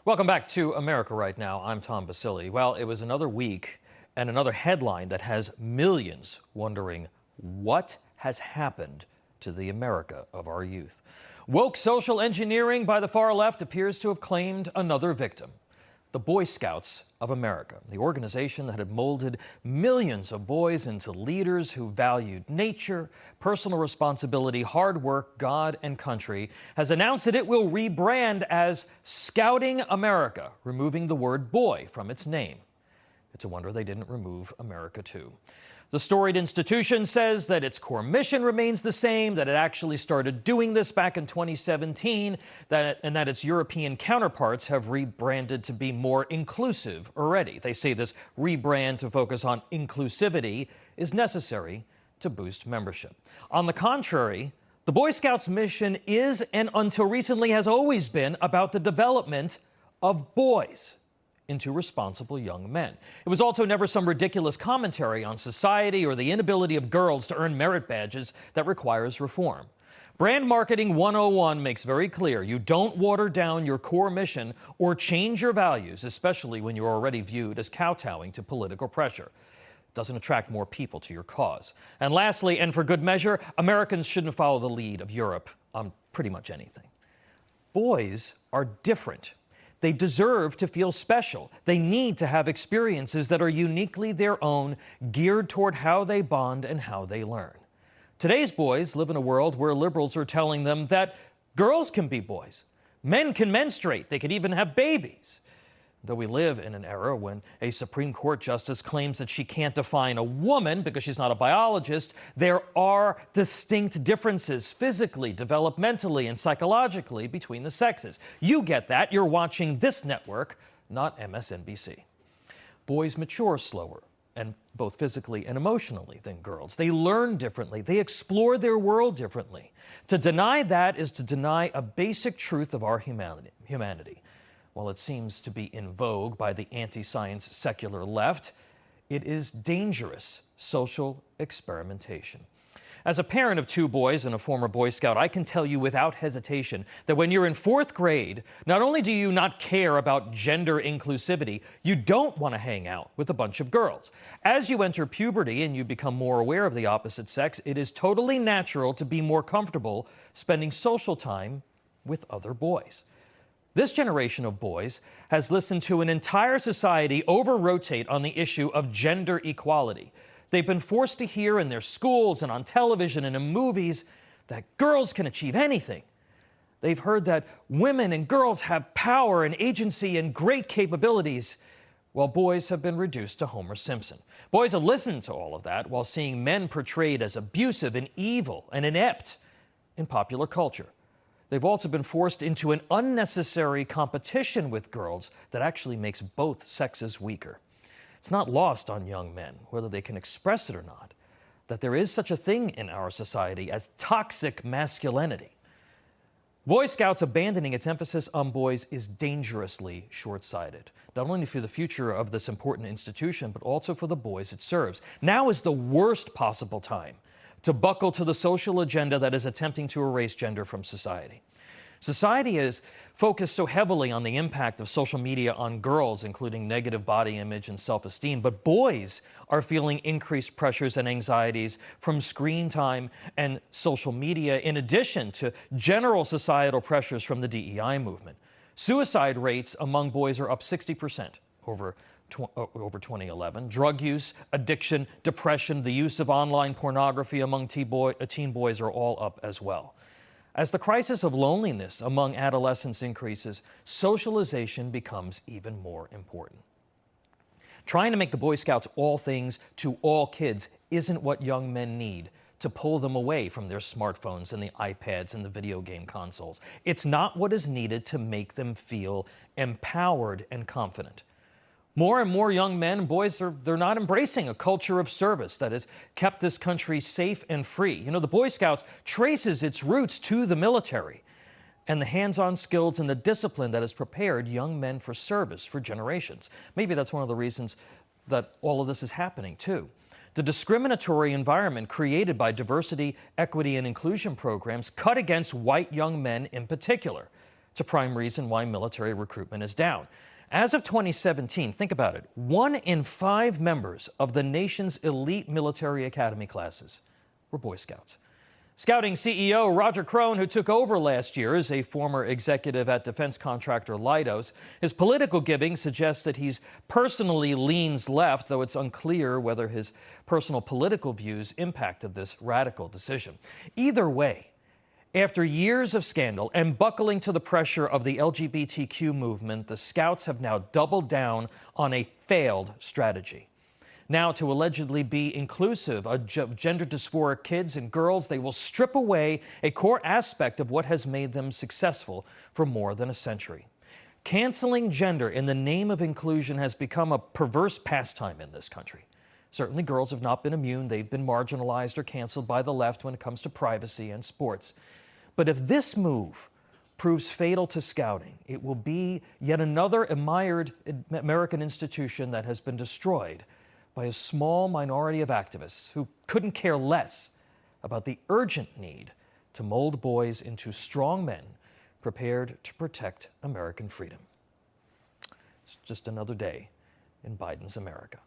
Welcome back to America Right Now. I'm Tom Basile. Well, it was another week and another headline that has millions wondering what has happened to the America of our youth. Woke social engineering by the far left appears to have claimed another victim. The Boy Scouts of America, the organization that had molded millions of boys into leaders who valued nature, personal responsibility, hard work, God, and country, has announced that it will rebrand as Scouting America, removing the word boy from its name. It's a wonder they didn't remove America too. The storied institution says that its core mission remains the same, that it actually started doing this back in 2017, and that its European counterparts have rebranded to be more inclusive already. They say this rebrand to focus on inclusivity is necessary to boost membership. On the contrary, the Boy Scouts mission is, and until recently has always been, about the development of boys into responsible young men. It was also never some ridiculous commentary on society or the inability of girls to earn merit badges that requires reform. Brand Marketing 101 makes very clear you don't water down your core mission or change your values, especially when you're already viewed as kowtowing to political pressure. It doesn't attract more people to your cause. And lastly, and for good measure, Americans shouldn't follow the lead of Europe on pretty much anything. Boys are different. They deserve to feel special. They need to have experiences that are uniquely their own, geared toward how they bond and how they learn. Today's boys live in a world where liberals are telling them that girls can be boys, men can menstruate, they could even have babies. Though we live in an era when a Supreme Court justice claims that she can't define a woman because she's not a biologist, there are distinct differences physically, developmentally, and psychologically between the sexes. You get that. You're watching this network, not MSNBC. Boys mature slower, and both physically and emotionally, than girls. They learn differently. They explore their world differently. To deny that is to deny a basic truth of our humanity. While it seems to be in vogue by the anti-science secular left, it is dangerous social experimentation. As a parent of two boys and a former Boy Scout, I can tell you without hesitation that when you're in 4th grade, not only do you not care about gender inclusivity, you don't want to hang out with a bunch of girls. As you enter puberty and you become more aware of the opposite sex, it is totally natural to be more comfortable spending social time with other boys. This generation of boys has listened to an entire society over-rotate on the issue of gender equality. They've been forced to hear in their schools and on television and in movies that girls can achieve anything. They've heard that women and girls have power and agency and great capabilities, while boys have been reduced to Homer Simpson. Boys have listened to all of that while seeing men portrayed as abusive and evil and inept in popular culture. They've also been forced into an unnecessary competition with girls that actually makes both sexes weaker. It's not lost on young men, whether they can express it or not, that there is such a thing in our society as toxic masculinity. Boy Scouts abandoning its emphasis on boys is dangerously short-sighted, not only for the future of this important institution, but also for the boys it serves. Now is the worst possible time to buckle to the social agenda that is attempting to erase gender from society. Society is focused so heavily on the impact of social media on girls, including negative body image and self-esteem, but boys are feeling increased pressures and anxieties from screen time and social media, in addition to general societal pressures from the DEI movement. Suicide rates among boys are up 60% over 2011. Drug use, addiction, depression, the use of online pornography among teen boys are all up as well. As the crisis of loneliness among adolescents increases, socialization becomes even more important. Trying to make the Boy Scouts all things to all kids isn't what young men need to pull them away from their smartphones and the iPads and the video game consoles. It's not what is needed to make them feel empowered and confident. More and more young men and boys, they're not embracing a culture of service that has kept this country safe and free. You know, the Boy Scouts traces its roots to the military and the hands-on skills and the discipline that has prepared young men for service for generations. Maybe that's one of the reasons that all of this is happening, too. The discriminatory environment created by diversity, equity, and inclusion programs cut against white young men in particular. It's a prime reason why military recruitment is down. As of 2017, think about it, 1 in 5 members of the nation's elite military academy classes were Boy Scouts. Scouting CEO Roger Crone, who took over last year, is a former executive at defense contractor Leidos. His political giving suggests that he's personally leans left, though it's unclear whether his personal political views impacted this radical decision. Either way, after years of scandal and buckling to the pressure of the LGBTQ movement, the Scouts have now doubled down on a failed strategy. Now, to allegedly be inclusive of gender dysphoric kids and girls, they will strip away a core aspect of what has made them successful for more than a century. Canceling gender in the name of inclusion has become a perverse pastime in this country. Certainly, girls have not been immune. They've been marginalized or canceled by the left when it comes to privacy and sports. But if this move proves fatal to Scouting, it will be yet another admired American institution that has been destroyed by a small minority of activists who couldn't care less about the urgent need to mold boys into strong men prepared to protect American freedom. It's just another day in Biden's America.